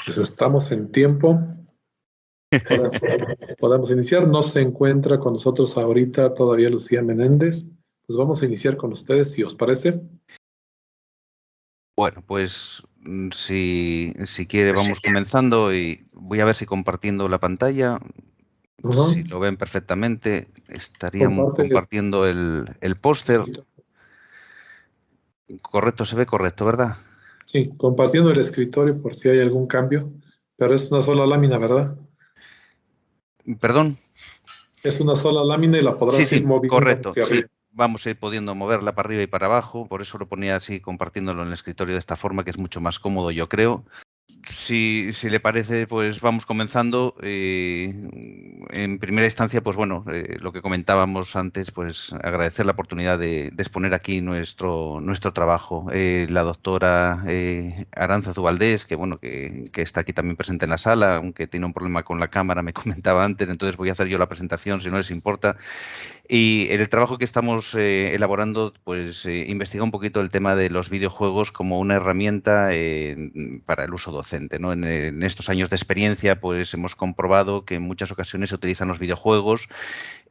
Pues estamos en tiempo. Podemos, podemos iniciar. No se encuentra con nosotros ahorita todavía Lucía Menéndez. Pues vamos a iniciar con ustedes, si os parece. Bueno, pues si quiere vamos comenzando y voy a ver si compartiendo la pantalla, Ajá. si lo ven perfectamente, estarían Compárteles. compartiendo el póster. Correcto, se ve correcto, ¿verdad? Sí, compartiendo el escritorio por si hay algún cambio, pero es una sola lámina, ¿verdad? Perdón. Es una sola lámina y la podrás ir Sí, moviendo correcto, hacia sí. arriba. Vamos a ir pudiendo moverla para arriba y para abajo, por eso lo ponía así compartiéndolo en el escritorio de esta forma, que es mucho más cómodo, yo creo. Si le parece, pues vamos comenzando. En primera instancia, pues bueno, lo que comentábamos antes, pues agradecer la oportunidad de exponer aquí nuestro trabajo. La doctora Arantzazu Valdés, que bueno, que está aquí también presente en la sala, aunque tiene un problema con la cámara, me comentaba antes, entonces voy a hacer yo la presentación, si no les importa. Y en el trabajo que estamos elaborando, pues investiga un poquito el tema de los videojuegos como una herramienta para el uso docente, ¿no? En estos años de experiencia, pues hemos comprobado que en muchas ocasiones se utilizan los videojuegos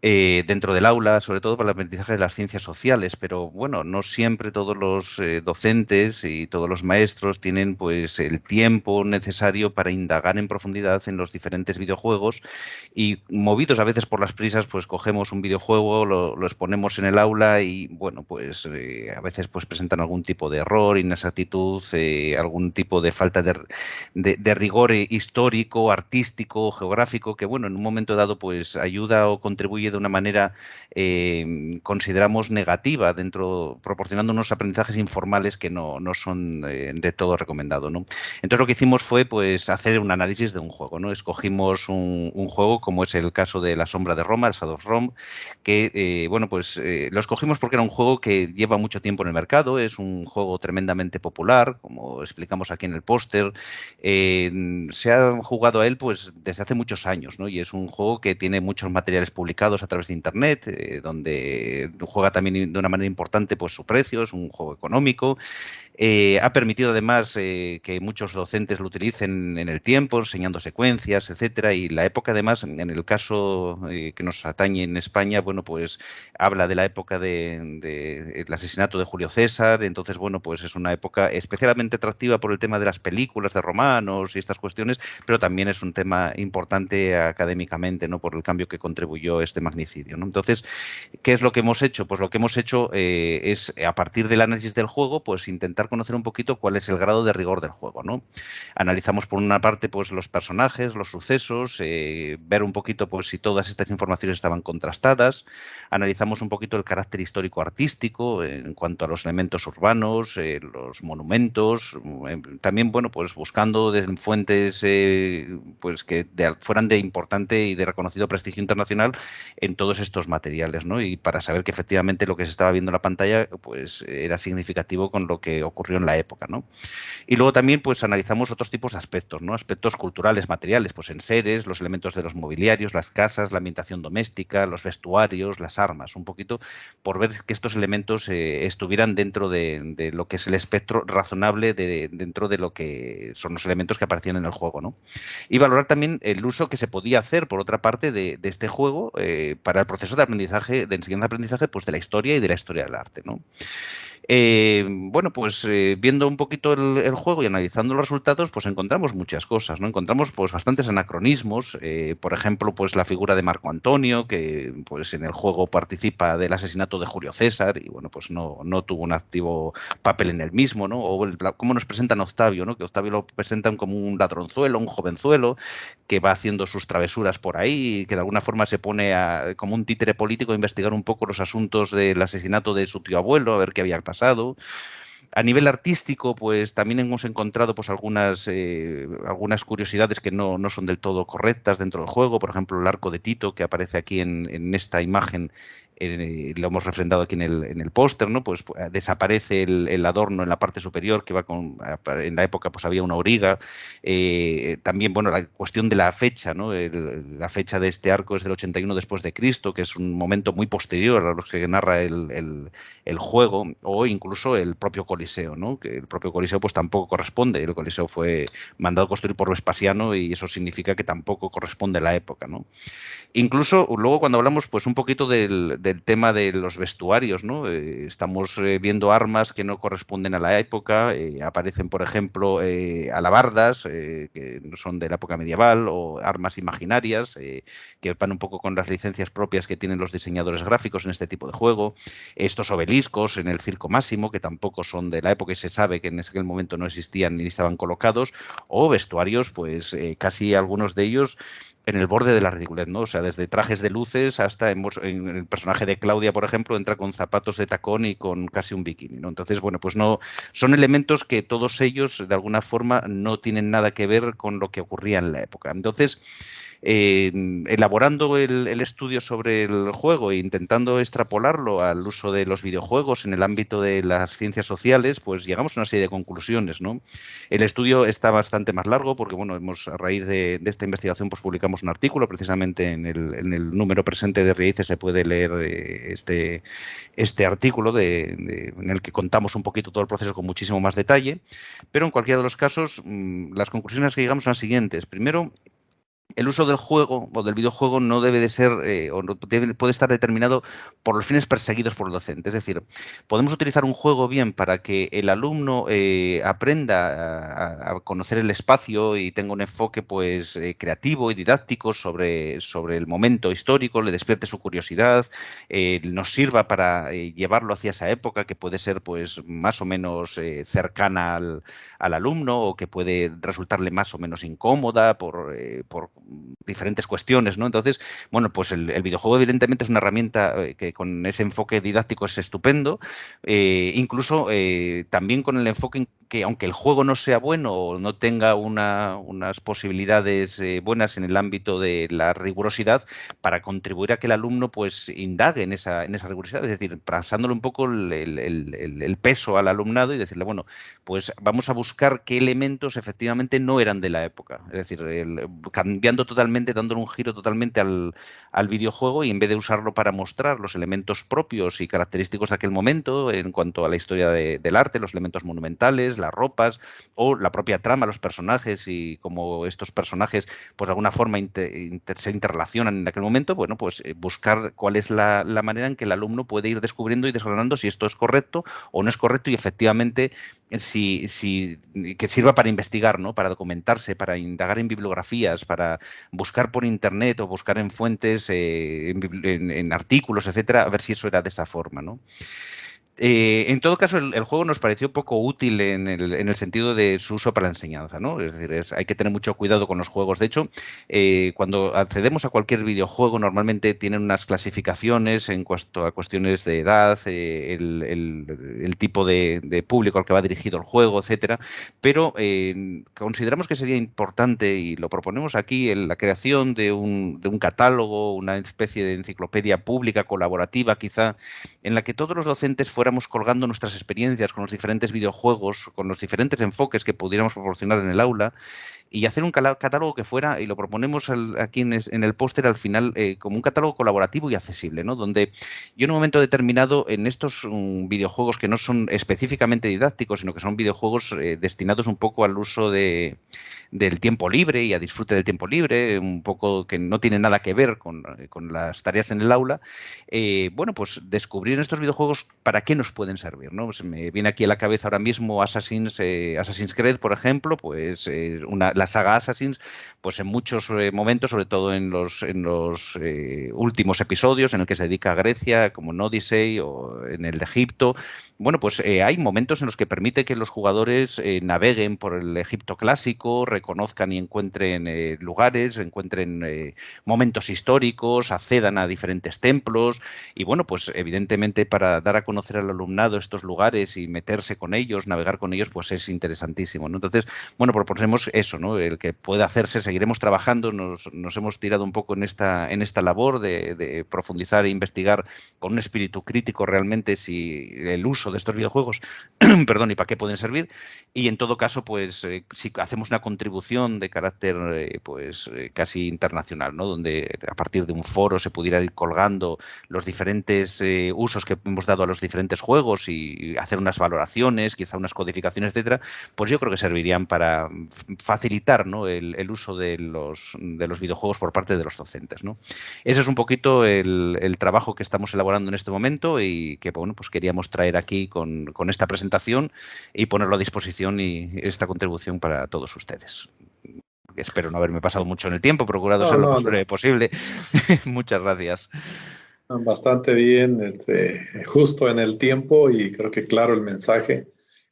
dentro del aula, sobre todo para el aprendizaje de las ciencias sociales, pero bueno, no siempre todos los docentes y todos los maestros tienen pues el tiempo necesario para indagar en profundidad en los diferentes videojuegos y movidos a veces por las prisas, pues cogemos un videojuego, lo exponemos en el aula y bueno, pues a veces pues presentan algún tipo de error, inexactitud, algún tipo de falta de rigor histórico, artístico, geográfico, que bueno, en un momento dado pues ayuda o contribuye de una manera, consideramos negativa, proporcionando unos aprendizajes informales que no son de todo recomendado, ¿no? Entonces lo que hicimos fue pues hacer un análisis de un juego, ¿no? Escogimos un juego como es el caso de La Sombra de Roma, el Shadow of Rome, que bueno, pues lo escogimos porque era un juego que lleva mucho tiempo en el mercado, es un juego tremendamente popular, como explicamos aquí en el póster. Se ha jugado a él pues desde hace muchos años, ¿no? Y es un juego que tiene muchos materiales publicados a través de internet, donde juega también de una manera importante pues su precio, es un juego económico. Ha permitido además que muchos docentes lo utilicen en el tiempo, enseñando secuencias, etcétera, y la época además, en el caso que nos atañe en España, bueno, pues habla de la época del asesinato de Julio César, entonces, bueno, pues es una época especialmente atractiva por el tema de las películas de romanos y estas cuestiones, pero también es un tema importante académicamente, ¿no? Por el cambio que contribuyó este magnicidio, ¿no? Entonces, ¿qué es lo que hemos hecho? Pues lo que hemos hecho es, a partir del análisis del juego, pues intentar conocer un poquito cuál es el grado de rigor del juego, ¿no? Analizamos por una parte pues los personajes, los sucesos, ver un poquito pues si todas estas informaciones estaban contrastadas, analizamos un poquito el carácter histórico-artístico en cuanto a los elementos urbanos, los monumentos, también, bueno, pues buscando en fuentes pues que fueran de importante y de reconocido prestigio internacional en todos estos materiales, ¿no? Y para saber que efectivamente lo que se estaba viendo en la pantalla pues era significativo con lo que ocurrió en la época, ¿no? Y luego también pues analizamos otros tipos de aspectos, ¿no? Aspectos culturales, materiales, pues enseres, los elementos de los mobiliarios, las casas, la ambientación doméstica, los vestuarios, las armas, un poquito por ver que estos elementos estuvieran dentro de lo que es el espectro razonable dentro de lo que son los elementos que aparecían en el juego, ¿no? Y valorar también el uso que se podía hacer, por otra parte, de este juego para el proceso de aprendizaje, de enseñanza-aprendizaje, pues de la historia y de la historia del arte, ¿no? Bueno, pues viendo un poquito el juego y analizando los resultados, pues encontramos muchas cosas, ¿no? Encontramos pues bastantes anacronismos, por ejemplo, pues la figura de Marco Antonio, que pues en el juego participa del asesinato de Julio César y bueno, pues no tuvo un activo papel en el mismo, ¿no? O cómo nos presentan a Octavio, ¿no? Que Octavio lo presentan como un ladronzuelo, un jovenzuelo, que va haciendo sus travesuras por ahí y que de alguna forma se pone como un títere político a investigar un poco los asuntos del asesinato de su tío abuelo, a ver qué había pasado. A nivel artístico, pues también hemos encontrado pues algunas curiosidades que no son del todo correctas dentro del juego. Por ejemplo, el arco de Tito, que aparece aquí en esta imagen, lo hemos refrendado aquí en el póster, ¿no? Pues desaparece el adorno en la parte superior, que va en la época pues había una auriga. También, bueno, la cuestión de la fecha, ¿no? La fecha de este arco es del 81 después de Cristo, que es un momento muy posterior a los que narra el juego, o incluso el propio Coliseo, ¿no? Que el propio Coliseo pues tampoco corresponde. El Coliseo fue mandado a construir por Vespasiano y eso significa que tampoco corresponde a la época, ¿no? Incluso luego cuando hablamos pues un poquito del tema de los vestuarios, ¿no? Estamos viendo armas que no corresponden a la época, aparecen por ejemplo alabardas que no son de la época medieval, o armas imaginarias que van un poco con las licencias propias que tienen los diseñadores gráficos en este tipo de juego, estos obeliscos en el Circo Máximo que tampoco son de la época y se sabe que en aquel momento no existían ni estaban colocados, o vestuarios pues casi algunos de ellos en el borde de la ridiculez, ¿no? O sea, desde trajes de luces hasta en el personaje de Claudia, por ejemplo, entra con zapatos de tacón y con casi un bikini, ¿no? Entonces, bueno, pues no, son elementos que todos ellos, de alguna forma, no tienen nada que ver con lo que ocurría en la época. Entonces, elaborando el estudio sobre el juego e intentando extrapolarlo al uso de los videojuegos en el ámbito de las ciencias sociales, pues llegamos a una serie de conclusiones, ¿no? El estudio está bastante más largo porque, bueno, a raíz de esta investigación, pues publicamos un artículo, precisamente en el número presente de Raíces se puede leer este artículo en el que contamos un poquito todo el proceso con muchísimo más detalle, pero en cualquiera de los casos, las conclusiones que llegamos son las siguientes. Primero, el uso del juego o del videojuego no debe de ser o no puede estar determinado por los fines perseguidos por el docente. Es decir, podemos utilizar un juego bien para que el alumno aprenda a conocer el espacio y tenga un enfoque pues creativo y didáctico sobre el momento histórico, le despierte su curiosidad, nos sirva para llevarlo hacia esa época que puede ser pues más o menos cercana al alumno, o que puede resultarle más o menos incómoda por diferentes cuestiones, ¿no? Entonces, bueno, pues el videojuego evidentemente es una herramienta que con ese enfoque didáctico es estupendo, incluso también con el enfoque en que aunque el juego no sea bueno o no tenga unas posibilidades buenas en el ámbito de la rigurosidad, para contribuir a que el alumno pues indague en esa rigurosidad, es decir, pasándole un poco el peso al alumnado y decirle, bueno, pues vamos a buscar qué elementos efectivamente no eran de la época, es decir, cambiando totalmente, dándole un giro totalmente al videojuego, y en vez de usarlo para mostrar los elementos propios y característicos de aquel momento en cuanto a la historia del arte, los elementos monumentales, las ropas o la propia trama, los personajes y cómo estos personajes pues de alguna forma se interrelacionan en aquel momento, bueno, pues buscar cuál es la manera en que el alumno puede ir descubriendo y desgranando si esto es correcto o no es correcto, y efectivamente que sirva para investigar, ¿no? Para documentarse, para indagar en bibliografías, para buscar por internet o buscar en fuentes, en artículos, etcétera, a ver si eso era de esa forma, ¿no? En todo caso, el juego nos pareció poco útil en el sentido de su uso para la enseñanza, ¿no? Es decir, hay que tener mucho cuidado con los juegos. De hecho, cuando accedemos a cualquier videojuego, normalmente tienen unas clasificaciones en cuanto a cuestiones de edad, el tipo de público al que va dirigido el juego, etcétera. Pero consideramos que sería importante, y lo proponemos aquí, en la creación de un catálogo, una especie de enciclopedia pública, colaborativa, quizá, en la que todos los docentes fuéramos colgando nuestras experiencias con los diferentes videojuegos, con los diferentes enfoques que pudiéramos proporcionar en el aula, y hacer un catálogo que fuera, y lo proponemos aquí en el póster al final, como un catálogo colaborativo y accesible, ¿no? Donde yo en un momento determinado, en estos videojuegos que no son específicamente didácticos, sino que son videojuegos destinados un poco al uso del tiempo libre y a disfrute del tiempo libre, un poco que no tiene nada que ver con las tareas en el aula, bueno, pues descubrir en estos videojuegos para qué nos pueden servir, ¿no? Pues me viene aquí a la cabeza ahora mismo Assassin's Creed, por ejemplo, pues la saga Assassin's, pues en muchos momentos, sobre todo en los últimos episodios en el que se dedica a Grecia, como en Odyssey o en el de Egipto, bueno, pues hay momentos en los que permite que los jugadores naveguen por el Egipto clásico, reconozcan y encuentren lugares, encuentren momentos históricos, accedan a diferentes templos, y bueno, pues evidentemente para dar a conocer al alumnado estos lugares y meterse con ellos, navegar con ellos, pues es interesantísimo, ¿no? Entonces, bueno, proponemos eso, ¿no? El que pueda hacerse seguiremos trabajando, nos hemos tirado un poco en esta labor de profundizar e investigar con un espíritu crítico realmente si el uso de estos videojuegos, perdón, y para qué pueden servir, y en todo caso, pues si hacemos una contribución de carácter casi internacional, ¿no? Donde a partir de un foro se pudiera ir colgando los diferentes usos que hemos dado a los diferentes juegos y hacer unas valoraciones, quizá unas codificaciones, etcétera, pues yo creo que servirían para facilitar, ¿no? el uso de los videojuegos por parte de los docentes, ¿no? Ese es un poquito el trabajo que estamos elaborando en este momento y que, bueno, pues queríamos traer aquí con esta presentación y ponerlo a disposición y esta contribución para todos ustedes. Espero no haberme pasado mucho en el tiempo, he procurado ser lo más breve posible. Muchas gracias. Bastante bien, justo en el tiempo y creo que claro el mensaje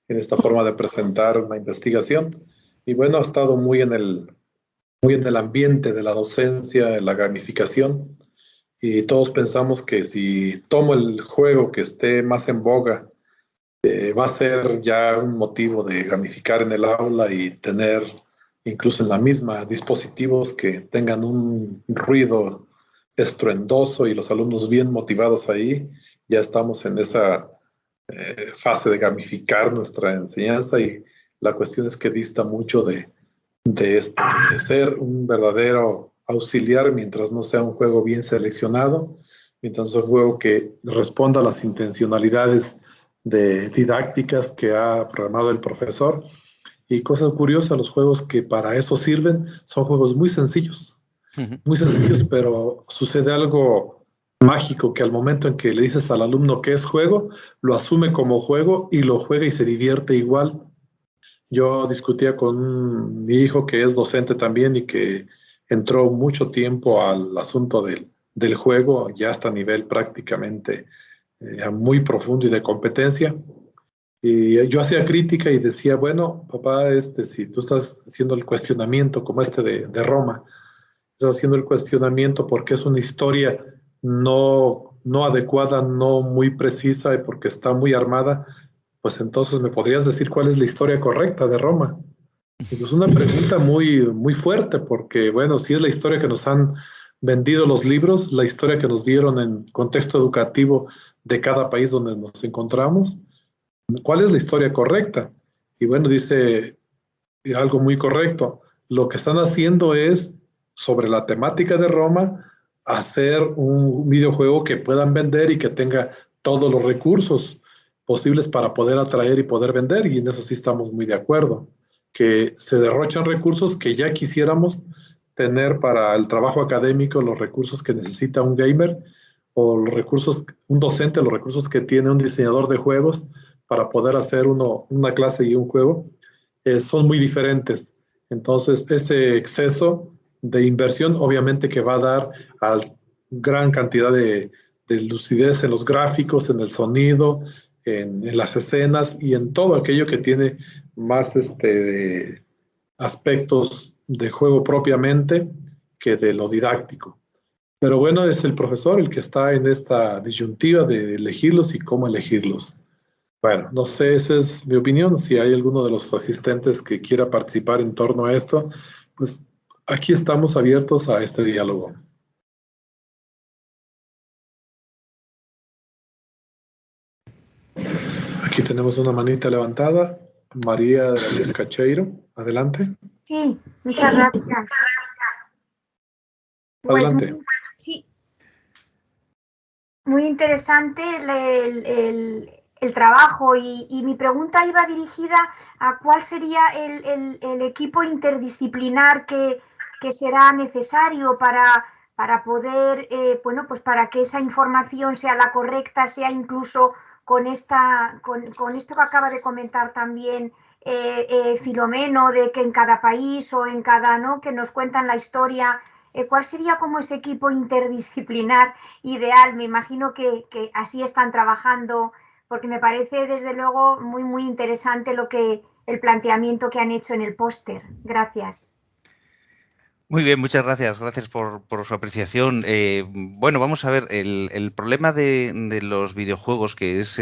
en esta forma de presentar una investigación. Y bueno, ha estado muy en el ambiente de la docencia, de la gamificación. Y todos pensamos que si tomo el juego que esté más en boga, va a ser ya un motivo de gamificar en el aula y tener incluso en la misma dispositivos que tengan un ruido estruendoso y los alumnos bien motivados ahí. Ya estamos en esa fase de gamificar nuestra enseñanza y la cuestión es que dista mucho esto, de ser un verdadero auxiliar mientras no sea un juego bien seleccionado, mientras sea un juego que responda a las intencionalidades didácticas que ha programado el profesor. Y cosa curiosa, los juegos que para eso sirven son juegos muy sencillos, pero sucede algo mágico que al momento en que le dices al alumno que es juego, lo asume como juego y lo juega y se divierte igual. Yo discutía con mi hijo que es docente también y que entró mucho tiempo al asunto del juego, ya hasta a nivel prácticamente muy profundo y de competencia. Y yo hacía crítica y decía, bueno, papá, si tú estás haciendo el cuestionamiento como de Roma, estás haciendo el cuestionamiento porque es una historia no adecuada, no muy precisa y porque está muy armada, pues entonces me podrías decir cuál es la historia correcta de Roma. Y es una pregunta muy fuerte porque, bueno, si es la historia que nos han vendido los libros, la historia que nos dieron en contexto educativo de cada país donde nos encontramos, ¿cuál es la historia correcta? Y bueno, dice algo muy correcto. Lo que están haciendo es, sobre la temática de Roma, hacer un videojuego que puedan vender y que tenga todos los recursos posibles para poder atraer y poder vender. Y en eso sí estamos muy de acuerdo. Que se derrochan recursos que ya quisiéramos tener para el trabajo académico, los recursos que necesita un gamer o los recursos, un docente, los recursos que tiene un diseñador de juegos para poder hacer una clase y un juego, son muy diferentes. Entonces, ese exceso de inversión obviamente que va a dar a gran cantidad de lucidez en los gráficos, en el sonido, en las escenas y en todo aquello que tiene más aspectos de juego propiamente que de lo didáctico. Pero bueno, es el profesor el que está en esta disyuntiva de elegirlos y cómo elegirlos. Bueno, no sé, esa es mi opinión. Si hay alguno de los asistentes que quiera participar en torno a esto, pues aquí estamos abiertos a este diálogo. Aquí tenemos una manita levantada. María de la Cacheiro, adelante. Sí, muchas gracias. Adelante. Pues, sí, muy interesante el trabajo y mi pregunta iba dirigida a cuál sería el equipo interdisciplinar que será necesario para poder, bueno, pues para que esa información sea la correcta, sea incluso con esto que acaba de comentar también Filomeno, de que en cada país o en cada, ¿no?, que nos cuentan la historia. ¿Cuál sería como ese equipo interdisciplinar ideal? Me imagino que así están trabajando, porque me parece desde luego muy interesante el planteamiento que han hecho en el póster. Gracias. Muy bien, muchas gracias. Gracias por su apreciación. Bueno, vamos a ver, el problema de los videojuegos, que es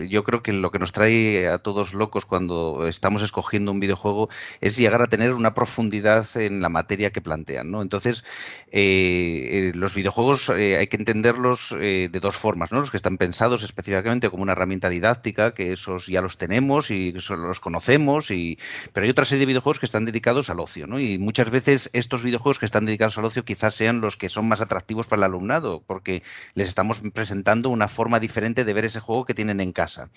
yo creo que lo que nos trae a todos locos cuando estamos escogiendo un videojuego, es llegar a tener una profundidad en la materia que plantean, ¿no? Entonces, los videojuegos hay que entenderlos de dos formas, ¿no? Los que están pensados específicamente como una herramienta didáctica, que esos ya los tenemos y los conocemos, pero hay otra serie de videojuegos que están dedicados al ocio, ¿no? Y muchas veces estos videojuegos que están dedicados al ocio quizás sean los que son más atractivos para el alumnado, porque les estamos presentando una forma diferente de ver ese juego que tienen en casa.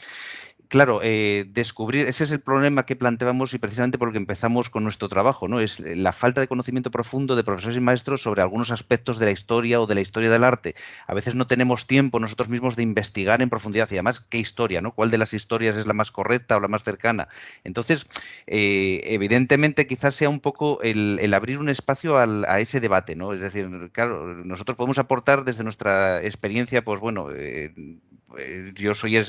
Claro, descubrir, ese es el problema que planteamos y precisamente por el que empezamos con nuestro trabajo, ¿no? Es la falta de conocimiento profundo de profesores y maestros sobre algunos aspectos de la historia o de la historia del arte. A veces no tenemos tiempo nosotros mismos de investigar en profundidad y además qué historia, ¿no? ¿Cuál de las historias es la más correcta o la más cercana? Entonces, evidentemente quizás sea un poco el abrir un espacio a ese debate, ¿no? Es decir, claro, nosotros podemos aportar desde nuestra experiencia, pues bueno, yo soy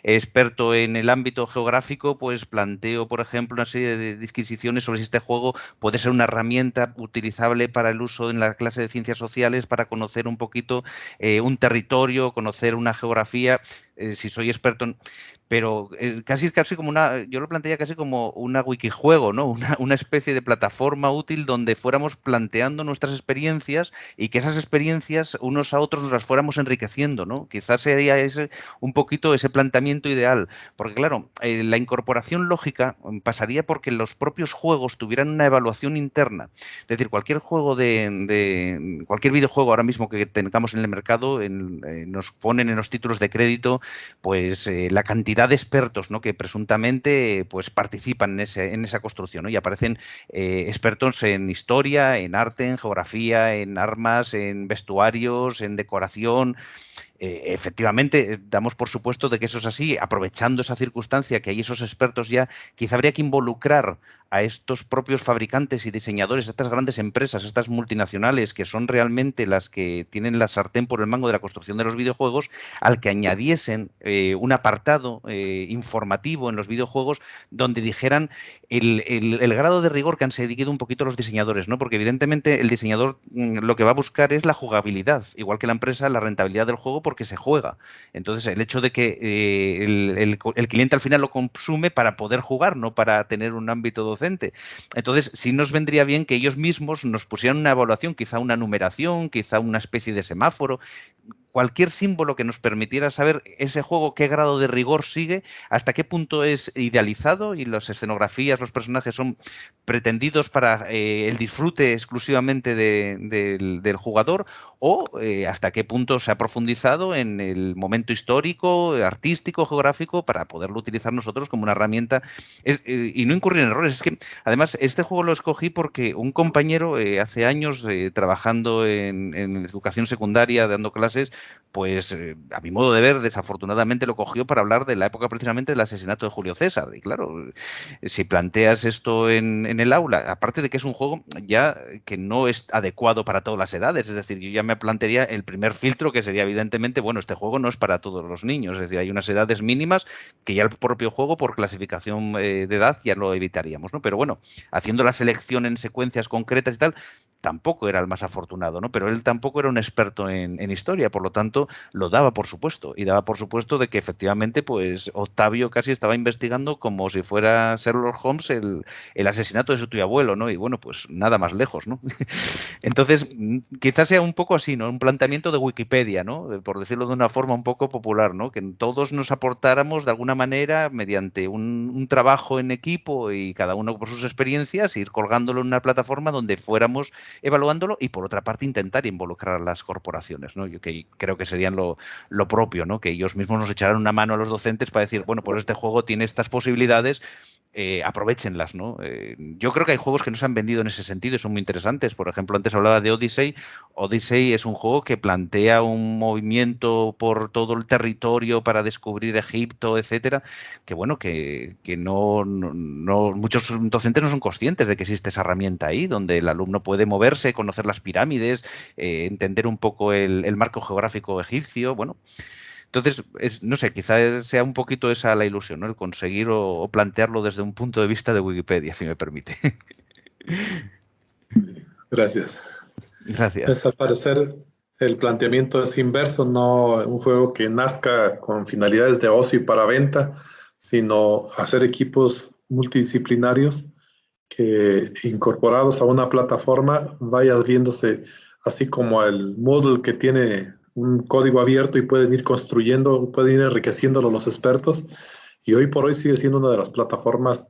experto en el ámbito geográfico, pues planteo, por ejemplo, una serie de disquisiciones sobre si este juego puede ser una herramienta utilizable para el uso en la clase de ciencias sociales, para conocer un poquito un territorio, conocer una geografía. Si soy experto en... Pero casi como una, yo lo plantearía casi como una wikijuego, ¿no? Una especie de plataforma útil donde fuéramos planteando nuestras experiencias y que esas experiencias unos a otros nos las fuéramos enriqueciendo, ¿no? Quizás sería ese un poquito ese planteamiento ideal, porque claro, la incorporación lógica pasaría porque los propios juegos tuvieran una evaluación interna. Es decir, cualquier juego cualquier videojuego ahora mismo que tengamos en el mercado, nos ponen en los títulos de crédito, pues la cantidad de expertos, ¿no? Que presuntamente pues participan en esa construcción, ¿no? Y aparecen expertos en historia, en arte, en geografía, en armas, en vestuarios, en decoración. Efectivamente, damos por supuesto de que eso es así, aprovechando esa circunstancia que hay esos expertos ya, quizá habría que involucrar a estos propios fabricantes y diseñadores, a estas grandes empresas, a estas multinacionales que son realmente las que tienen la sartén por el mango de la construcción de los videojuegos, al que añadiesen un apartado informativo en los videojuegos donde dijeran el grado de rigor que han seguido un poquito los diseñadores, ¿no? Porque evidentemente el diseñador lo que va a buscar es la jugabilidad, igual que la empresa, la rentabilidad del juego porque se juega. Entonces, el hecho de que el cliente al final lo consume para poder jugar, no para tener un ámbito docente. Entonces, sí nos vendría bien que ellos mismos nos pusieran una evaluación, quizá una numeración, quizá una especie de semáforo, cualquier símbolo que nos permitiera saber ese juego qué grado de rigor sigue, hasta qué punto es idealizado y las escenografías, los personajes son pretendidos para el disfrute exclusivamente del jugador, o hasta qué punto se ha profundizado en el momento histórico, artístico, geográfico, para poderlo utilizar nosotros como una herramienta y no incurrir en errores. Es que, además, este juego lo escogí porque un compañero hace años trabajando en educación secundaria, dando clases, pues a mi modo de ver, desafortunadamente lo cogió para hablar de la época precisamente del asesinato de Julio César. Y claro, si planteas esto en el aula, aparte de que es un juego ya que no es adecuado para todas las edades, es decir, yo ya me plantearía el primer filtro que sería evidentemente, bueno, este juego no es para todos los niños, es decir, hay unas edades mínimas que ya el propio juego por clasificación de edad ya lo evitaríamos, ¿no? Pero bueno, haciendo la selección en secuencias concretas y tal, tampoco era el más afortunado, ¿no? Pero él tampoco era un experto en historia, por lo tanto, lo daba por supuesto. Y daba por supuesto de que efectivamente, pues, Octavio casi estaba investigando como si fuera Sherlock Holmes el asesinato de su tío abuelo, ¿no? Y bueno, pues nada más lejos, ¿no? Entonces, quizás sea un poco así, ¿no? Un planteamiento de Wikipedia, ¿no? Por decirlo de una forma un poco popular, ¿no? Que todos nos aportáramos de alguna manera mediante un trabajo en equipo y cada uno por sus experiencias, ir colgándolo en una plataforma donde fuéramos evaluándolo y por otra parte intentar involucrar a las corporaciones, ¿no? Yo que creo que serían lo propio, ¿no? Que ellos mismos nos echaran una mano a los docentes para decir, bueno, pues este juego tiene estas posibilidades, aprovéchenlas, ¿no? Yo creo que hay juegos que no se han vendido en ese sentido y son muy interesantes. Por ejemplo, antes hablaba de Odyssey. Odyssey es un juego que plantea un movimiento por todo el territorio para descubrir Egipto, etcétera, que bueno, que muchos docentes no son conscientes de que existe esa herramienta ahí, donde el alumno puede moverse, conocer las pirámides, entender un poco el marco geográfico egipcio, bueno. Entonces, no sé, quizás sea un poquito esa la ilusión, ¿no? El conseguir o plantearlo desde un punto de vista de Wikipedia, si me permite. Gracias. Gracias. Pues al parecer el planteamiento es inverso, no un juego que nazca con finalidades de ocio y para venta, sino hacer equipos multidisciplinarios que incorporados a una plataforma vayas viéndose así como el Moodle que tiene un código abierto y pueden ir construyendo, pueden ir enriqueciéndolo los expertos. Y hoy por hoy sigue siendo una de las plataformas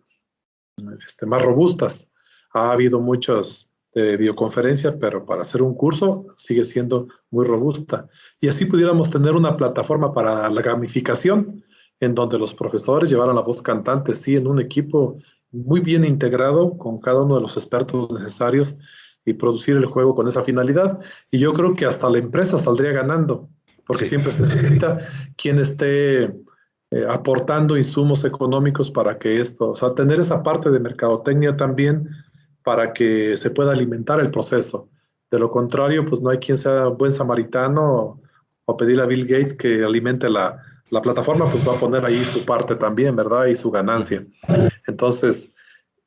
más robustas. Ha habido muchas de videoconferencia, pero para hacer un curso sigue siendo muy robusta. Y así pudiéramos tener una plataforma para la gamificación, en donde los profesores llevaran la voz cantante, sí, en un equipo muy bien integrado con cada uno de los expertos necesarios y producir el juego con esa finalidad. Y yo creo que hasta la empresa saldría ganando, porque Sí. siempre se necesita quien esté aportando insumos económicos para que esto, o sea, tener esa parte de mercadotecnia también para que se pueda alimentar el proceso. De lo contrario, pues no hay quien sea buen samaritano o pedirle a Bill Gates que alimente la plataforma, pues va a poner ahí su parte también, ¿verdad? Y su ganancia. Entonces,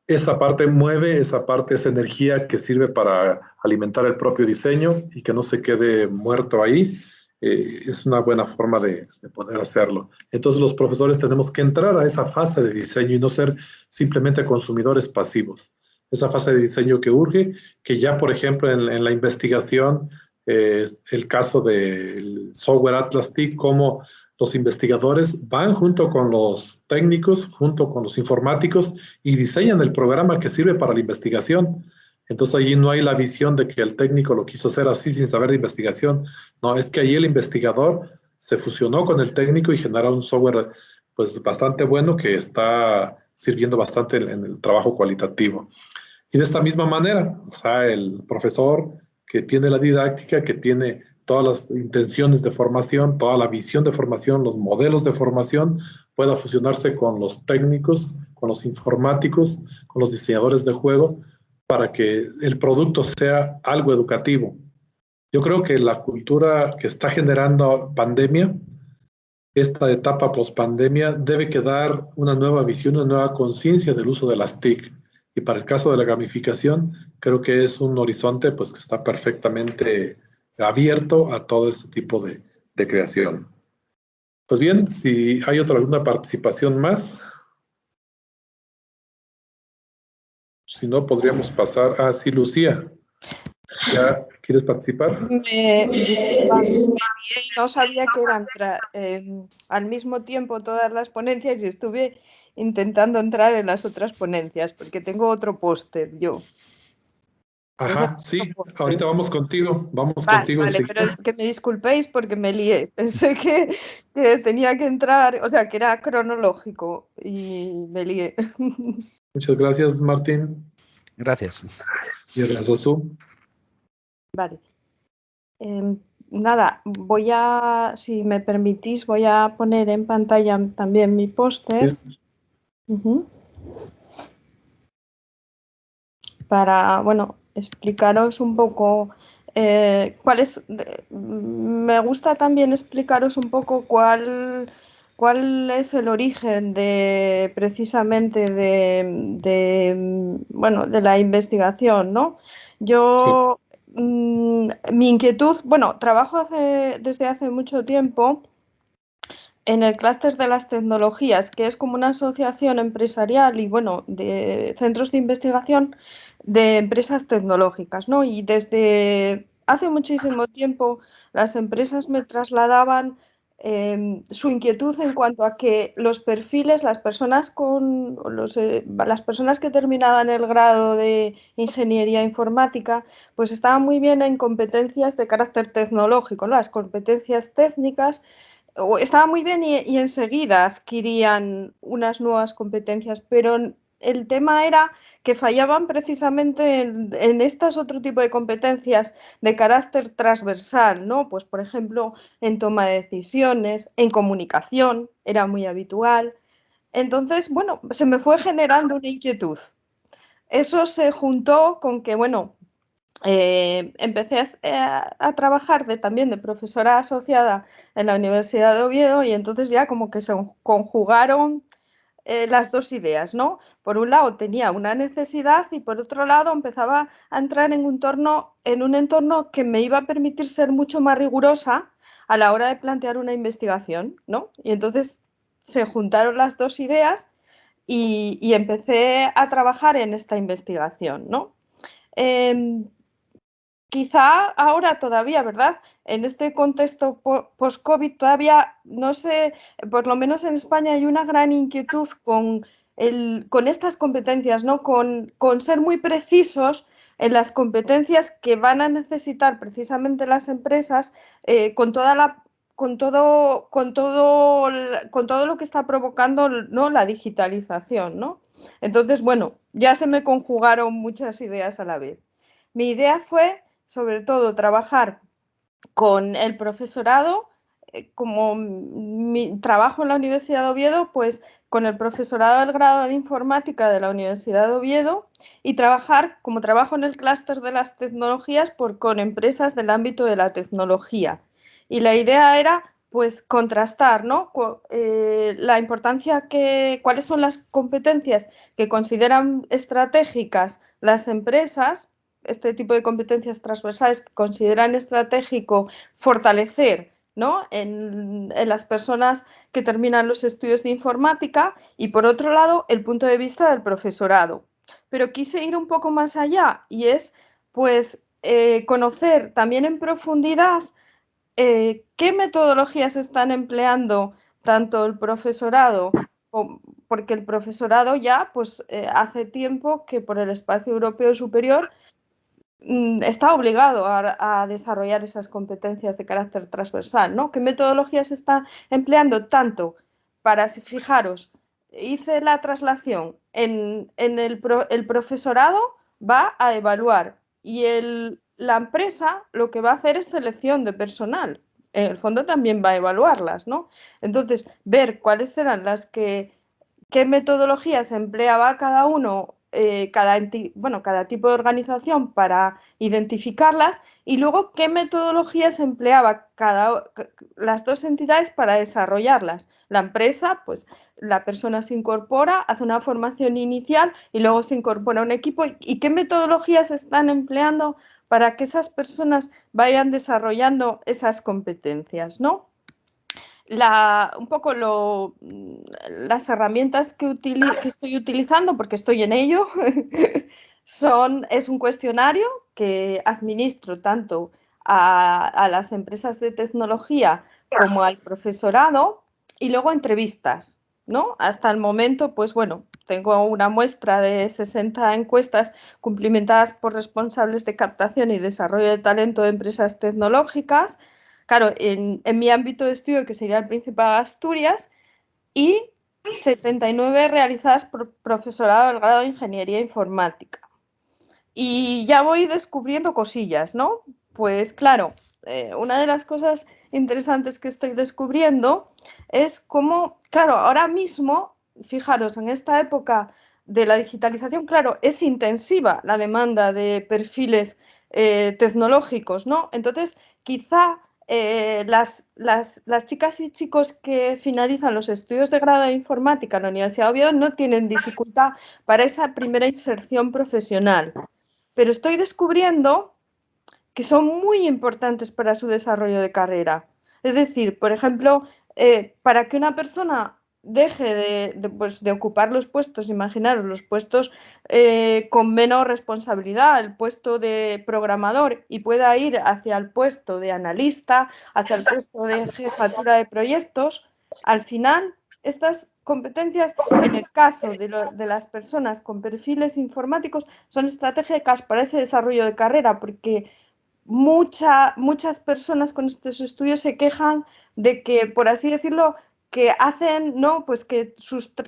esa parte mueve, esa parte es energía que sirve para alimentar el propio diseño y que no se quede muerto ahí. Es una buena forma de poder hacerlo. Entonces los profesores tenemos que entrar a esa fase de diseño y no ser simplemente consumidores pasivos. Esa fase de diseño que urge, que ya por ejemplo en la investigación, el caso del software Atlas TIC, como los investigadores van junto con los técnicos, junto con los informáticos y diseñan el programa que sirve para la investigación. Entonces allí no hay la visión de que el técnico lo quiso hacer así sin saber de investigación. No, es que allí el investigador se fusionó con el técnico y generó un software pues bastante bueno que está sirviendo bastante en el trabajo cualitativo. Y de esta misma manera, o sea, el profesor que tiene la didáctica, que tiene todas las intenciones de formación, toda la visión de formación, los modelos de formación, pueda fusionarse con los técnicos, con los informáticos, con los diseñadores de juego, para que el producto sea algo educativo. Yo creo que la cultura que está generando pandemia, esta etapa post-pandemia, debe quedar una nueva visión, una nueva conciencia del uso de las TIC. Y para el caso de la gamificación, creo que es un horizonte pues, que está perfectamente abierto a todo este tipo de creación. Pues bien, si hay alguna participación más, si no, podríamos pasar a sí, Lucía. ¿Ya quieres participar? Disculpa, me lié y no sabía que eran al mismo tiempo todas las ponencias y estuve intentando entrar en las otras ponencias porque tengo otro póster yo. Ajá, sí, ahorita vamos contigo, Vale, enseguida. pero que me disculpéis porque me lié. Pensé que tenía que entrar, o sea, que era cronológico y me lié. Muchas gracias, Martín. Gracias. Y gracias, Su. Vale. Nada, si me permitís, voy a poner en pantalla también mi póster. Sí. Para, bueno, explicaros un poco me gusta también explicaros un poco cuál es el origen de precisamente bueno, de la investigación, ¿no? Yo, mi inquietud, bueno, trabajo desde hace mucho tiempo en el clúster de las tecnologías, que es como una asociación empresarial y, bueno, de centros de investigación de empresas tecnológicas, ¿no? Y desde hace muchísimo tiempo las empresas me trasladaban su inquietud en cuanto a que los perfiles, las personas las personas que terminaban el grado de ingeniería informática, pues estaban muy bien en competencias de carácter tecnológico, ¿no? Las competencias técnicas estaba muy bien y enseguida adquirían unas nuevas competencias, pero el tema era que fallaban precisamente en estas otro tipo de competencias de carácter transversal, ¿no? Pues, por ejemplo, en toma de decisiones, en comunicación, era muy habitual. Entonces, bueno, se me fue generando una inquietud. Eso se juntó con que, bueno, empecé a trabajar también de profesora asociada en la Universidad de Oviedo y entonces ya como que se conjugaron las dos ideas, ¿no? Por un lado tenía una necesidad y por otro lado empezaba a entrar en un entorno que me iba a permitir ser mucho más rigurosa a la hora de plantear una investigación, ¿no? Y entonces se juntaron las dos ideas y empecé a trabajar en esta investigación, ¿no? Quizá ahora todavía, ¿verdad? En este contexto post-COVID todavía, no sé, por lo menos en España hay una gran inquietud con estas competencias, ¿no? Con ser muy precisos en las competencias que van a necesitar precisamente las empresas con todo lo que está provocando, ¿no? La digitalización, ¿no? Entonces, bueno, ya se me conjugaron muchas ideas a la vez. Mi idea fue, sobre todo, trabajar con el profesorado, como mi trabajo en la Universidad de Oviedo, pues con el profesorado del grado de informática de la Universidad de Oviedo y trabajar, como trabajo en el clúster de las tecnologías, con empresas del ámbito de la tecnología. Y la idea era, pues, contrastar, ¿no? La importancia cuáles son las competencias que consideran estratégicas las empresas, este tipo de competencias transversales que consideran estratégico fortalecer, ¿no? en las personas que terminan los estudios de informática y, por otro lado, el punto de vista del profesorado. Pero quise ir un poco más allá y es, pues, conocer también en profundidad qué metodologías están empleando tanto el profesorado, porque el profesorado ya, pues, hace tiempo que por el espacio europeo superior está obligado a desarrollar esas competencias de carácter transversal, ¿no? ¿Qué metodologías se está empleando? Tanto para, si fijaros, hice la traslación, el profesorado va a evaluar y la empresa lo que va a hacer es selección de personal. En el fondo también va a evaluarlas, ¿no? Entonces, ver cuáles eran qué metodologías empleaba cada uno, cada tipo de organización para identificarlas y luego qué metodologías empleaba las dos entidades para desarrollarlas. La empresa, pues la persona se incorpora, hace una formación inicial y luego se incorpora un equipo. ¿Y qué metodologías están empleando para que esas personas vayan desarrollando esas competencias, ¿no? Un poco las herramientas que estoy utilizando, porque estoy en ello, es un cuestionario que administro tanto a las empresas de tecnología como al profesorado y luego entrevistas, ¿no? Hasta el momento, pues bueno, tengo una muestra de 60 encuestas cumplimentadas por responsables de captación y desarrollo de talento de empresas tecnológicas. Claro, en mi ámbito de estudio, que sería el Principado de Asturias, y 79 realizadas por profesorado del grado de Ingeniería Informática. Y ya voy descubriendo cosillas, ¿no? Pues claro, una de las cosas interesantes que estoy descubriendo es cómo, claro, ahora mismo, fijaros, en esta época de la digitalización, claro, es intensiva la demanda de perfiles tecnológicos, ¿no? Entonces, quizá las chicas y chicos que finalizan los estudios de grado de informática en la Universidad de Oviedo no tienen dificultad para esa primera inserción profesional, pero estoy descubriendo que son muy importantes para su desarrollo de carrera. Es decir, por ejemplo, para que una persona deje de ocupar los puestos, imaginaros, los puestos con menos responsabilidad, el puesto de programador, y pueda ir hacia el puesto de analista, hacia el puesto de jefatura de proyectos, al final estas competencias, en el caso de las personas con perfiles informáticos, son estratégicas para ese desarrollo de carrera, porque muchas personas con estos estudios se quejan de que, por así decirlo, que hacen, ¿no? Pues que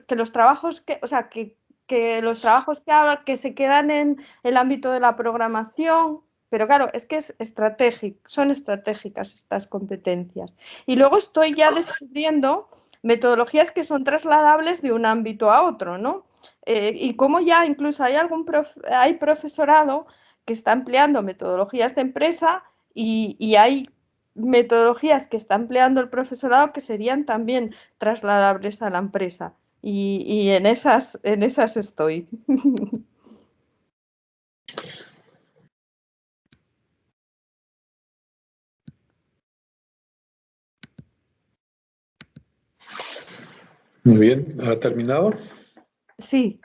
los trabajos que los trabajos que se quedan en el ámbito de la programación, pero claro, es que son estratégicas estas competencias. Y luego estoy ya descubriendo metodologías que son trasladables de un ámbito a otro, ¿no? Y como ya incluso hay profesorado que está empleando metodologías de empresa y hay metodologías que está empleando el profesorado que serían también trasladables a la empresa. y en esas estoy. Muy bien, ¿ha terminado? Sí.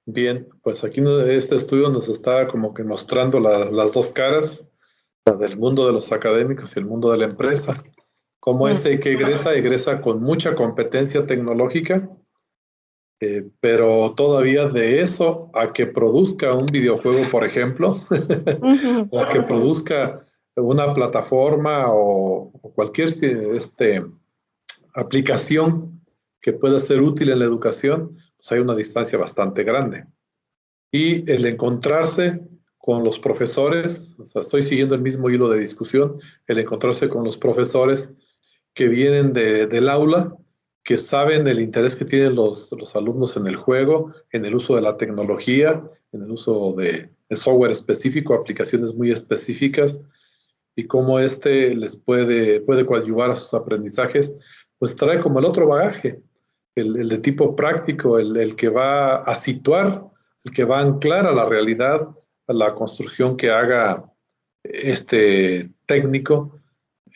Bien, pues aquí este estudio nos está como que mostrando las dos caras, la del mundo de los académicos y el mundo de la empresa. Como que egresa con mucha competencia tecnológica, pero todavía de eso a que produzca un videojuego, por ejemplo, o a que produzca una plataforma o cualquier aplicación que pueda ser útil en la educación, pues hay una distancia bastante grande. Y el encontrarse con los profesores, o sea, estoy siguiendo el mismo hilo de discusión, el encontrarse con los profesores que vienen del aula, que saben el interés que tienen los alumnos en el juego, en el uso de la tecnología, en el uso de software específico, aplicaciones muy específicas, y cómo les puede coadyuvar a sus aprendizajes, pues trae como el otro bagaje, el de tipo práctico, el que va a situar, el que va a anclar a la realidad, a la construcción que haga este técnico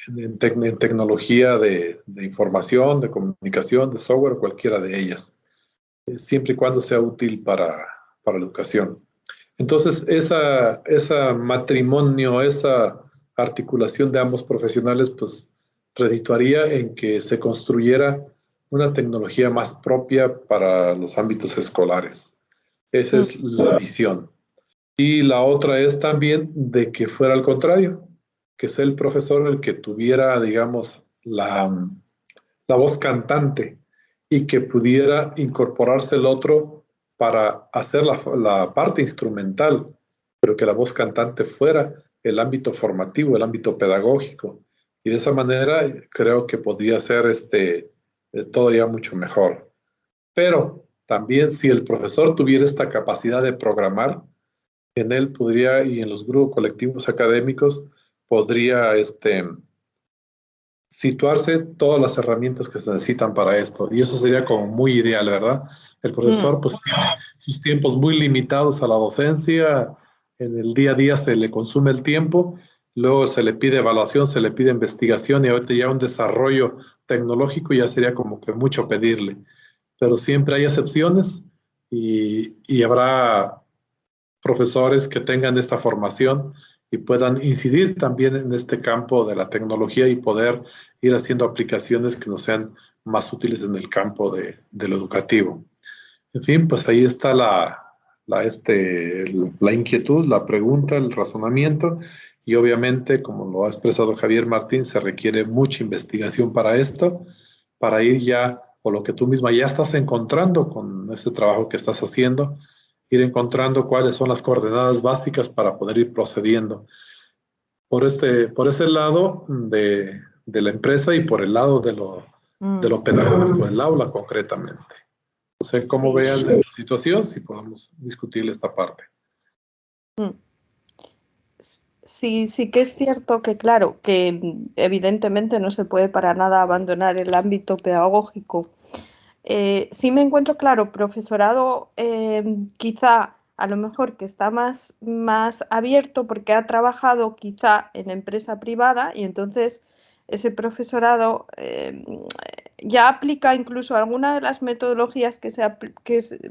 en tecnología de información, de comunicación, de software, cualquiera de ellas, siempre y cuando sea útil para la educación. Entonces, esa matrimonio, esa articulación de ambos profesionales, pues redituaría en que se construyera una tecnología más propia para los ámbitos escolares. Esa es la visión. Y la otra es también de que fuera al contrario, que sea el profesor el que tuviera, digamos, la voz cantante y que pudiera incorporarse el otro para hacer la parte instrumental, pero que la voz cantante fuera el ámbito formativo, el ámbito pedagógico. Y de esa manera creo que podría ser todavía mucho mejor. Pero también si el profesor tuviera esta capacidad de programar, en él podría, y en los grupos colectivos académicos, podría situarse todas las herramientas que se necesitan para esto. Y eso sería como muy ideal, ¿verdad? El profesor pues tiene sus tiempos muy limitados a la docencia, en el día a día se le consume el tiempo, luego se le pide evaluación, se le pide investigación y ahorita ya un desarrollo tecnológico ya sería como que mucho pedirle. Pero siempre hay excepciones y habrá profesores que tengan esta formación y puedan incidir también en este campo de la tecnología y poder ir haciendo aplicaciones que nos sean más útiles en el campo de lo educativo. En fin, pues ahí está la inquietud, la pregunta, el razonamiento y obviamente, como lo ha expresado Javier Martín, se requiere mucha investigación para esto, para ir ya, o lo que tú misma ya estás encontrando con este trabajo que estás haciendo, ir encontrando cuáles son las coordenadas básicas para poder ir procediendo por ese lado de la empresa y por el lado de lo pedagógico del aula concretamente. No sé cómo vean la situación, si podemos discutir esta parte. Sí, sí que es cierto que, claro, que evidentemente no se puede para nada abandonar el ámbito pedagógico. Sí me encuentro, claro, profesorado quizá a lo mejor que está más abierto porque ha trabajado quizá en empresa privada y entonces ese profesorado ya aplica incluso alguna de las metodologías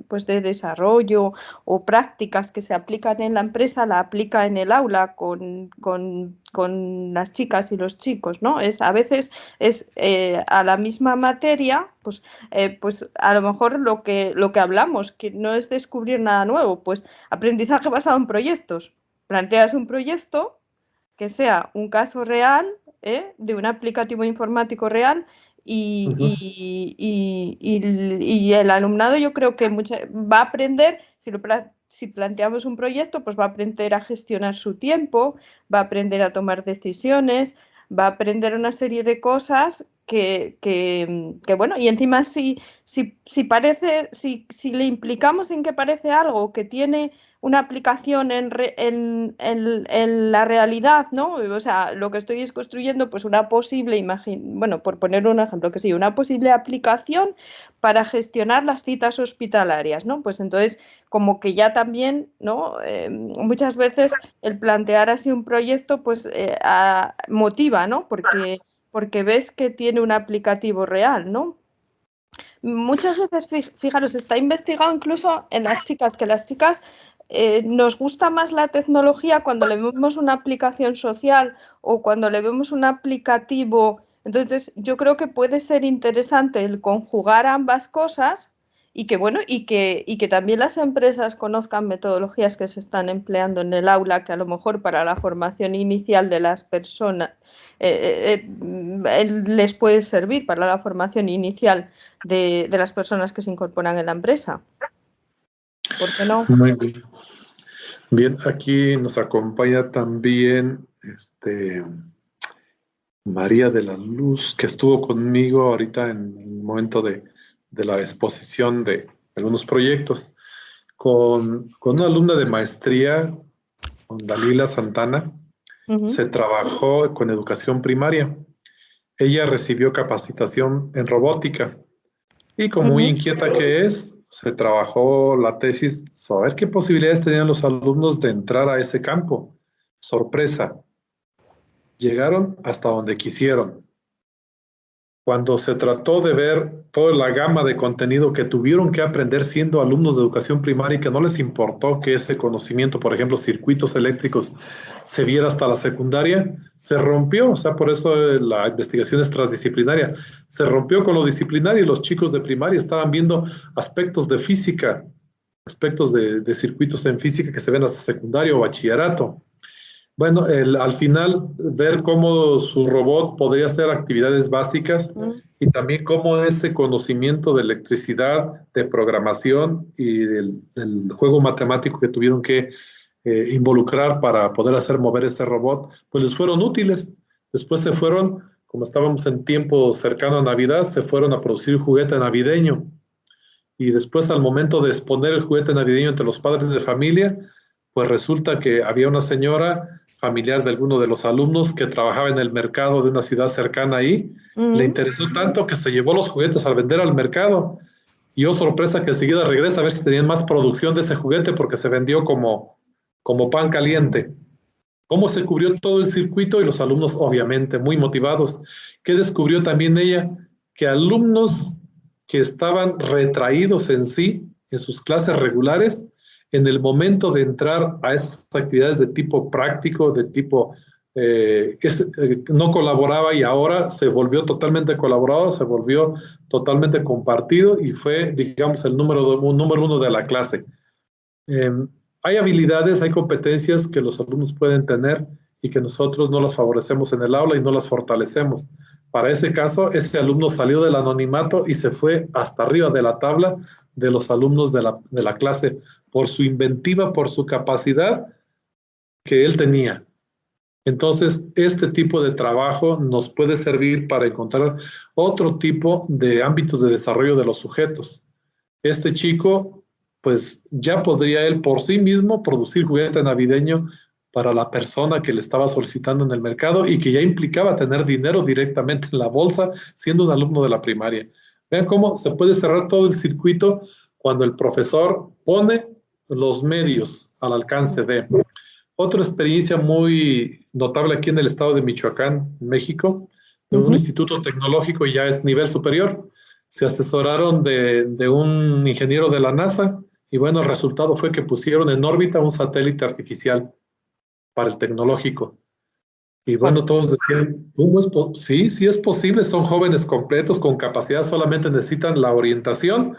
pues de desarrollo o prácticas que se aplican en la empresa, la aplica en el aula con las chicas y los chicos, ¿no? A veces es a la misma materia, pues a lo mejor lo que hablamos, que no es descubrir nada nuevo, pues aprendizaje basado en proyectos. Planteas un proyecto que sea un caso real, de un aplicativo informático real y el alumnado yo creo que va a aprender, si planteamos un proyecto, pues va a aprender a gestionar su tiempo, va a aprender a tomar decisiones, va a aprender una serie de cosas bueno, y encima si parece, si le implicamos en que parece algo que tiene una aplicación en la realidad, ¿no? O sea, lo que estoy es construyendo pues una posible bueno, por poner un ejemplo, que sí, una posible aplicación para gestionar las citas hospitalarias, ¿no? Pues entonces, como que ya también, ¿no? Muchas veces el plantear así un proyecto, pues motiva, ¿no? Porque ves que tiene un aplicativo real, ¿no? Muchas veces, fijaros, está investigado incluso en las chicas, que las chicas nos gusta más la tecnología cuando le vemos una aplicación social o cuando le vemos un aplicativo. Entonces, yo creo que puede ser interesante el conjugar ambas cosas y que, bueno, y que también las empresas conozcan metodologías que se están empleando en el aula, que a lo mejor para la formación inicial de las personas les puede servir para la formación inicial de las personas que se incorporan en la empresa. ¿Por qué no? Muy bien. Bien, aquí nos acompaña también María de la Luz, que estuvo conmigo ahorita en el momento de la exposición de algunos proyectos, con una alumna de maestría, con Dalila Santana. Se trabajó con educación primaria. Ella recibió capacitación en robótica y como muy inquieta que es, se trabajó la tesis sobre qué posibilidades tenían los alumnos de entrar a ese campo. Sorpresa, llegaron hasta donde quisieron. Cuando se trató de ver toda la gama de contenido que tuvieron que aprender siendo alumnos de educación primaria y que no les importó que ese conocimiento, por ejemplo, circuitos eléctricos, se viera hasta la secundaria, se rompió. O sea, por eso la investigación es transdisciplinaria. Se rompió con lo disciplinario y los chicos de primaria estaban viendo aspectos de física, aspectos de circuitos en física que se ven hasta secundario o bachillerato. Bueno, al final ver cómo su robot podría hacer actividades básicas y también cómo ese conocimiento de electricidad, de programación y del juego matemático que tuvieron que involucrar para poder hacer mover ese robot, pues les fueron útiles. Después se fueron, como estábamos en tiempo cercano a Navidad, se fueron a producir juguete navideño. Y después al momento de exponer el juguete navideño entre los padres de familia, pues resulta que había una señora familiar de alguno de los alumnos que trabajaba en el mercado de una ciudad cercana ahí. Le interesó tanto que se llevó los juguetes al vender al mercado. Y oh, sorpresa, que enseguida regresa a ver si tenían más producción de ese juguete porque se vendió como pan caliente. ¿Cómo se cubrió todo el circuito? Y los alumnos, obviamente, muy motivados. ¿Qué descubrió también ella? Que alumnos que estaban retraídos en sí, en sus clases regulares, en el momento de entrar a esas actividades de tipo práctico, de tipo no colaboraba y ahora se volvió totalmente colaborador, se volvió totalmente compartido y fue, digamos, el número uno de la clase. Hay habilidades, hay competencias que los alumnos pueden tener y que nosotros no las favorecemos en el aula y no las fortalecemos. Para ese caso, ese alumno salió del anonimato y se fue hasta arriba de la tabla de los alumnos de la clase por su inventiva, por su capacidad que él tenía. Entonces, este tipo de trabajo nos puede servir para encontrar otro tipo de ámbitos de desarrollo de los sujetos. Este chico, pues ya podría él por sí mismo producir juguete navideño para la persona que le estaba solicitando en el mercado y que ya implicaba tener dinero directamente en la bolsa siendo un alumno de la primaria. Vean cómo se puede cerrar todo el circuito cuando el profesor pone los medios al alcance de. Otra experiencia muy notable aquí en el estado de Michoacán, México, de un instituto tecnológico y ya es nivel superior. Se asesoraron de un ingeniero de la NASA y bueno, el resultado fue que pusieron en órbita un satélite artificial para el tecnológico. Y bueno, todos decían, ¿cómo es sí, sí es posible, son jóvenes completos con capacidad, solamente necesitan la orientación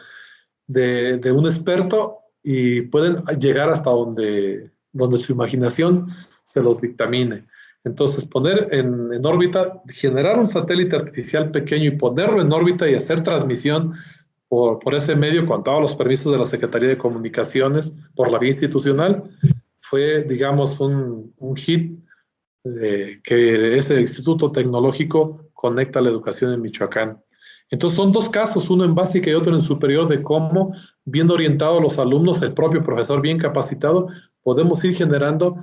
de un experto y pueden llegar hasta donde su imaginación se los dictamine. Entonces, poner en órbita, generar un satélite artificial pequeño y ponerlo en órbita y hacer transmisión por ese medio con todos los permisos de la Secretaría de Comunicaciones por la vía institucional, fue, digamos, un hit que ese instituto tecnológico conecta la educación en Michoacán. Entonces son dos casos, uno en básica y otro en superior, de cómo, bien orientado a los alumnos, el propio profesor bien capacitado, podemos ir generando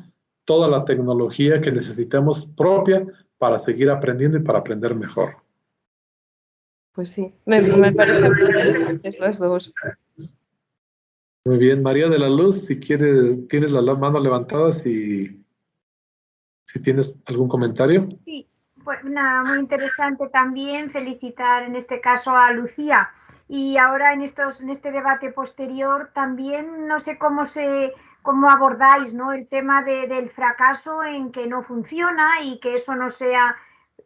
toda la tecnología que necesitamos propia para seguir aprendiendo y para aprender mejor. Pues sí, me parecen muy interesantes los dos. Muy bien, María de la Luz, si quieres, tienes la mano levantada, si tienes algún comentario. Sí, pues nada, muy interesante también felicitar en este caso a Lucía. Y ahora en este debate posterior también no sé cómo abordáis, ¿no?, el tema del fracaso en que no funciona y que eso no sea,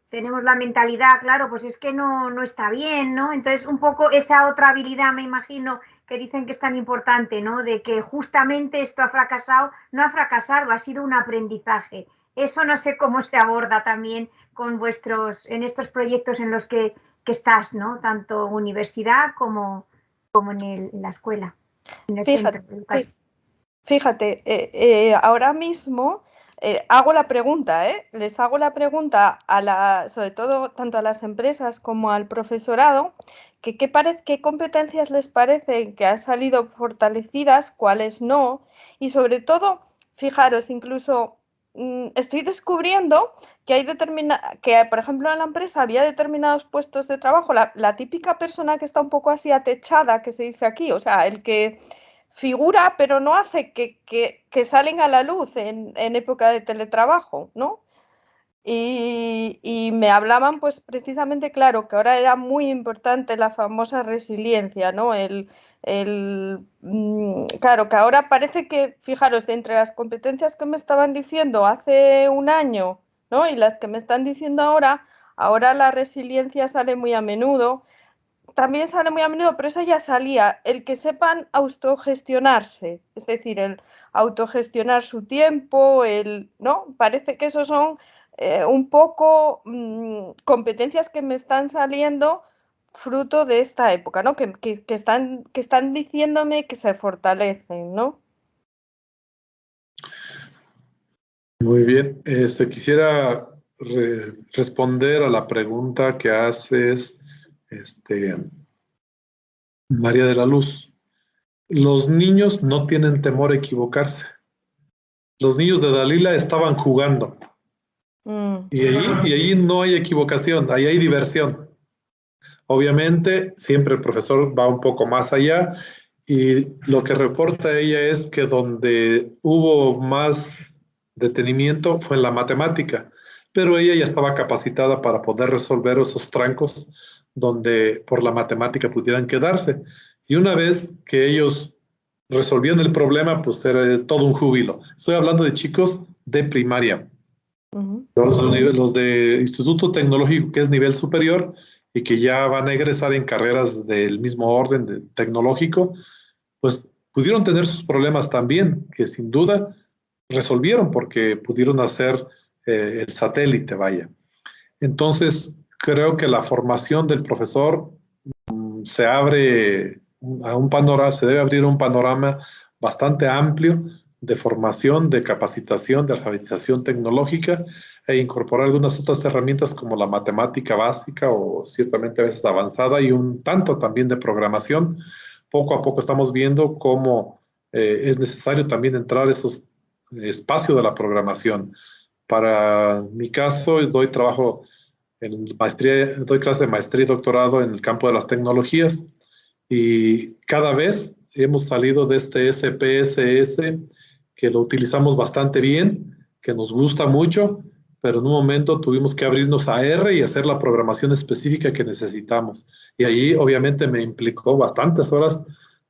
tenemos la mentalidad, claro, pues es que no está bien, ¿no? Entonces un poco esa otra habilidad, me imagino, que dicen que es tan importante, ¿no?, de que justamente esto ha fracasado, no ha fracasado, ha sido un aprendizaje. Eso no sé cómo se aborda también en estos proyectos en los que estás, ¿no? Tanto universidad como en la escuela, en el centro educativo. Fíjate, ahora mismo hago la pregunta, les hago la pregunta sobre todo tanto a las empresas como al profesorado, qué competencias les parecen que han salido fortalecidas, cuáles no, y sobre todo, fijaros, incluso estoy descubriendo que por ejemplo, en la empresa había determinados puestos de trabajo, la típica persona que está un poco así atechada, que se dice aquí, o sea, el que figura, pero no hace que salen a la luz en época de teletrabajo, ¿no? Y me hablaban, pues precisamente, claro, que ahora era muy importante la famosa resiliencia, ¿no? Claro, que ahora parece que, fijaros, de entre las competencias que me estaban diciendo hace un año, ¿no?, y las que me están diciendo ahora la resiliencia sale muy a menudo. También sale muy a menudo, pero esa ya salía, el que sepan autogestionarse, es decir, el autogestionar su tiempo, ¿no? Parece que esos son un poco competencias que me están saliendo fruto de esta época, ¿no? Que están diciéndome que se fortalecen, ¿no? Muy bien. Quisiera responder a la pregunta que haces, María de la Luz. Los niños no tienen temor a equivocarse. Los niños de Dalila estaban jugando. Y ahí no hay equivocación, ahí hay diversión. Obviamente, siempre el profesor va un poco más allá y lo que reporta ella es que donde hubo más detenimiento fue en la matemática, pero ella ya estaba capacitada para poder resolver esos trancos donde por la matemática pudieran quedarse. Y una vez que ellos resolvían el problema, pues era todo un júbilo. Estoy hablando de chicos de primaria. Los de Instituto Tecnológico, que es nivel superior, y que ya van a egresar en carreras del mismo orden tecnológico, pues pudieron tener sus problemas también, que sin duda resolvieron porque pudieron hacer el satélite, vaya. Entonces, creo que la formación del profesor se abre a un panorama, se debe abrir un panorama bastante amplio de formación, de capacitación, de alfabetización tecnológica e incorporar algunas otras herramientas como la matemática básica o ciertamente a veces avanzada y un tanto también de programación. Poco a poco estamos viendo cómo es necesario también entrar a esos espacios de la programación. Para mi caso, doy clase de maestría y doctorado en el campo de las tecnologías y cada vez hemos salido de este SPSS que lo utilizamos bastante bien, que nos gusta mucho, pero en un momento tuvimos que abrirnos a R y hacer la programación específica que necesitamos. Y ahí obviamente me implicó bastantes horas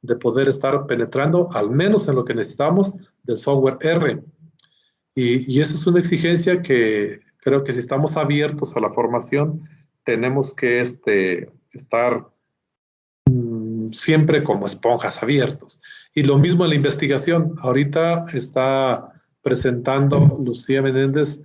de poder estar penetrando, al menos en lo que necesitamos, del software R. Y esa es una exigencia que creo que si estamos abiertos a la formación, tenemos que estar siempre como esponjas abiertos. Y lo mismo en la investigación. Ahorita está presentando Lucía Menéndez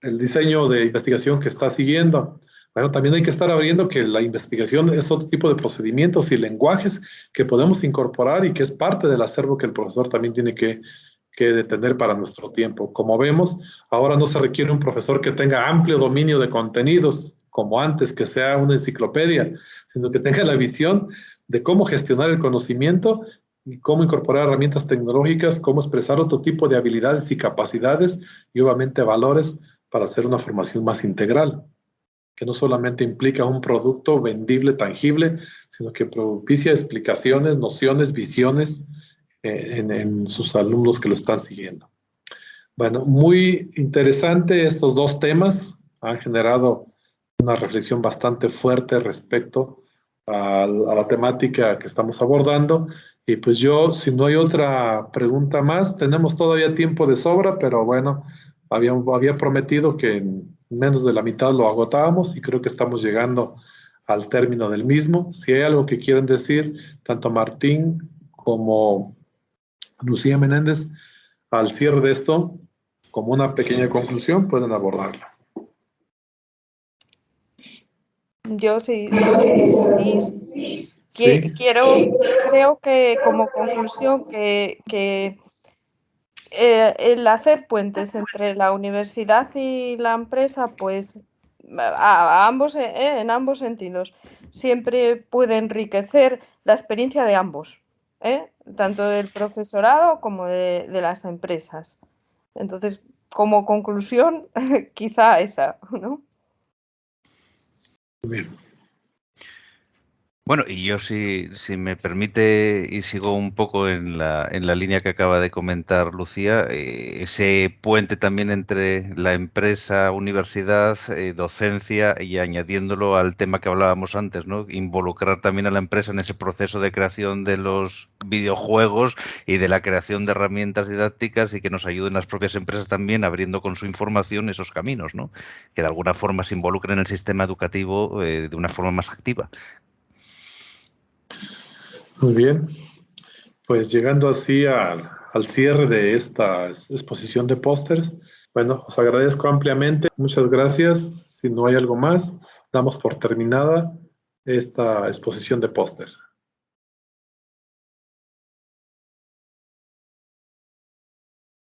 el diseño de investigación que está siguiendo. Bueno, también hay que estar abriendo que la investigación es otro tipo de procedimientos y lenguajes que podemos incorporar y que es parte del acervo que el profesor también tiene que que tener para nuestro tiempo. Como vemos, ahora no se requiere un profesor que tenga amplio dominio de contenidos, como antes, que sea una enciclopedia, sino que tenga la visión de cómo gestionar el conocimiento y cómo incorporar herramientas tecnológicas, cómo expresar otro tipo de habilidades y capacidades y obviamente valores para hacer una formación más integral, que no solamente implica un producto vendible, tangible, sino que propicia explicaciones, nociones, visiones en sus alumnos que lo están siguiendo. Bueno, muy interesante estos dos temas, han generado una reflexión bastante fuerte respecto a la temática que estamos abordando. Y pues yo, si no hay otra pregunta más, tenemos todavía tiempo de sobra, pero bueno, había prometido que en menos de la mitad lo agotábamos y creo que estamos llegando al término del mismo. Si hay algo que quieren decir, tanto Martín como Lucía Menéndez, al cierre de esto, como una pequeña conclusión, pueden abordarlo. Yo sí. Sí. Creo que como conclusión que el hacer puentes entre la universidad y la empresa, pues en ambos sentidos, siempre puede enriquecer la experiencia de ambos, tanto del profesorado como de las empresas. Entonces, como conclusión, quizá esa, ¿no? Bien. Bueno, y yo si me permite y sigo un poco en la línea que acaba de comentar Lucía, ese puente también entre la empresa, universidad, docencia y añadiéndolo al tema que hablábamos antes, ¿no? Involucrar también a la empresa en ese proceso de creación de los videojuegos y de la creación de herramientas didácticas y que nos ayuden las propias empresas también abriendo con su información esos caminos, ¿no? Que de alguna forma se involucren en el sistema educativo de una forma más activa. Muy bien, pues llegando así al cierre de esta exposición de pósters, bueno, os agradezco ampliamente, muchas gracias. Si no hay algo más, damos por terminada esta exposición de pósters.